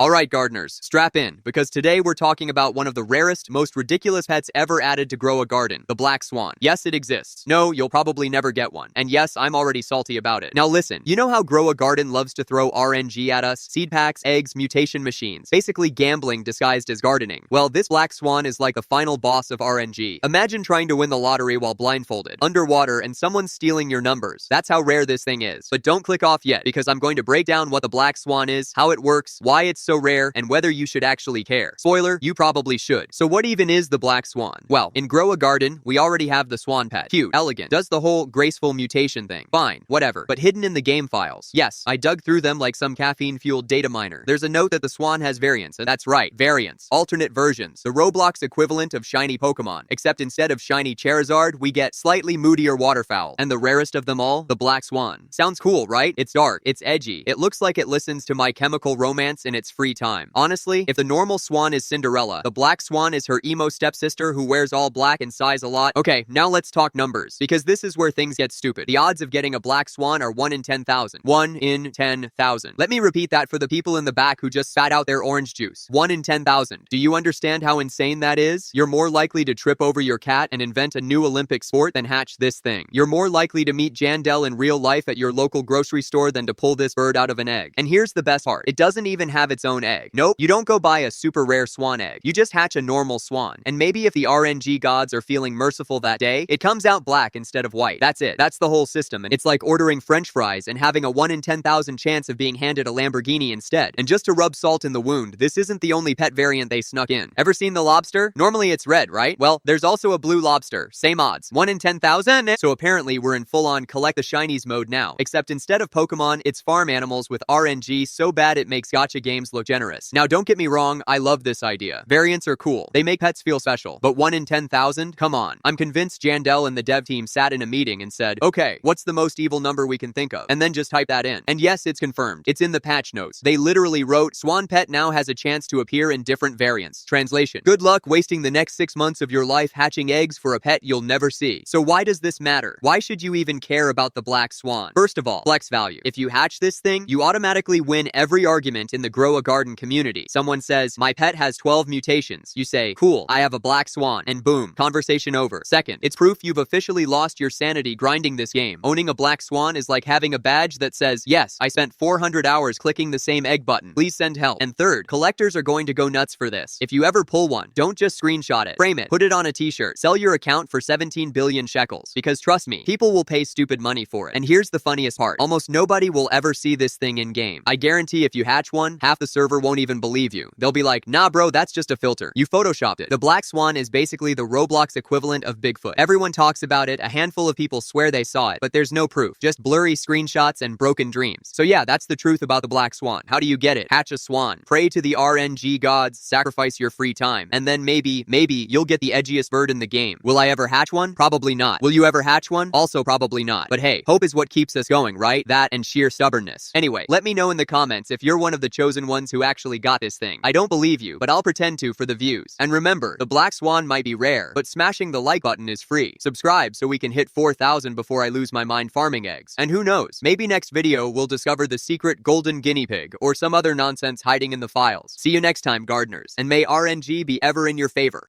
Alright gardeners, strap in, because today we're talking about one of the rarest, most ridiculous pets ever added to grow a garden, the black swan. Yes, it exists. No, you'll probably never get one. And yes, I'm already salty about it. Now listen, you know how Grow a Garden loves to throw RNG at us? Seed packs, eggs, mutation machines. Basically gambling disguised as gardening. Well, this black swan is like the final boss of RNG. Imagine trying to win the lottery while blindfolded, underwater, and someone's stealing your numbers. That's how rare this thing is. But don't click off yet, because I'm going to break down what the black swan is, how it works, why it's so rare, and whether you should actually care. Spoiler, you probably should. So what even is the black swan? Well, in Grow a Garden, we already have the swan pet. Cute, elegant, does the whole graceful mutation thing. Fine, whatever. But hidden in the game files. Yes, I dug through them like some caffeine-fueled data miner. There's a note that the swan has variants, and that's right, variants. Alternate versions. The Roblox equivalent of shiny Pokemon. Except instead of shiny Charizard, we get slightly moodier waterfowl. And the rarest of them all, the black swan. Sounds cool, right? It's dark, it's edgy. It looks like it listens to My Chemical Romance in its free time. Honestly, if the normal swan is Cinderella, the black swan is her emo stepsister who wears all black and sighs a lot. Okay, now let's talk numbers, because this is where things get stupid. The odds of getting a black swan are 1 in 10,000. 1 in 10,000. Let me repeat that for the people in the back who just spat out their orange juice. 1 in 10,000. Do you understand how insane that is? You're more likely to trip over your cat and invent a new Olympic sport than hatch this thing. You're more likely to meet Jandel in real life at your local grocery store than to pull this bird out of an egg. And here's the best part. It doesn't even have its own egg. Nope, you don't go buy a super rare swan egg. You just hatch a normal swan. And maybe if the RNG gods are feeling merciful that day, it comes out black instead of white. That's it. That's the whole system. And it's like ordering French fries and having a 1 in 10,000 chance of being handed a Lamborghini instead. And just to rub salt in the wound, this isn't the only pet variant they snuck in. Ever seen the lobster? Normally it's red, right? Well, there's also a blue lobster. Same odds. 1 in 10,000. So apparently we're in full-on collect the shinies mode now. Except instead of Pokemon, it's farm animals with RNG so bad it makes gacha games look generous. Now don't get me wrong, I love this idea. Variants are cool. They make pets feel special. But 1 in 10,000? Come on. I'm convinced Jandel and the dev team sat in a meeting and said, okay, what's the most evil number we can think of? And then just type that in. And yes, it's confirmed. It's in the patch notes. They literally wrote, Swan Pet now has a chance to appear in different variants. Translation. Good luck wasting the next 6 months of your life hatching eggs for a pet you'll never see. So why does this matter? Why should you even care about the black swan? First of all, flex value. If you hatch this thing, you automatically win every argument in the Grow a Garden community. Someone says, my pet has 12 mutations. You say, cool, I have a black swan, and boom, conversation over. Second, it's proof you've officially lost your sanity grinding this game. Owning a black swan is like having a badge that says, yes, I spent 400 hours clicking the same egg button. Please send help. And third, collectors are going to go nuts for this. If you ever pull one, don't just screenshot it. Frame it. Put it on a t-shirt. Sell your account for 17 billion shekels. Because trust me, people will pay stupid money for it. And here's the funniest part. Almost nobody will ever see this thing in game. I guarantee if you hatch one, half the server won't even believe you. They'll be like, nah bro, that's just a filter. You photoshopped it. The black swan is basically the Roblox equivalent of Bigfoot. Everyone talks about it, a handful of people swear they saw it, but there's no proof. Just blurry screenshots and broken dreams. So yeah, that's the truth about the black swan. How do you get it? Hatch a swan. Pray to the RNG gods, sacrifice your free time. And then maybe you'll get the edgiest bird in the game. Will I ever hatch one? Probably not. Will you ever hatch one? Also probably not. But hey, hope is what keeps us going, right? That and sheer stubbornness. Anyway, let me know in the comments if you're one of the chosen ones who actually got this thing. I don't believe you, but I'll pretend to for the views. And remember, the black swan might be rare, but smashing the like button is free. Subscribe so we can hit 4,000 before I lose my mind farming eggs. And who knows, maybe next video we'll discover the secret golden guinea pig or some other nonsense hiding in the files. See you next time, gardeners, and may RNG be ever in your favor.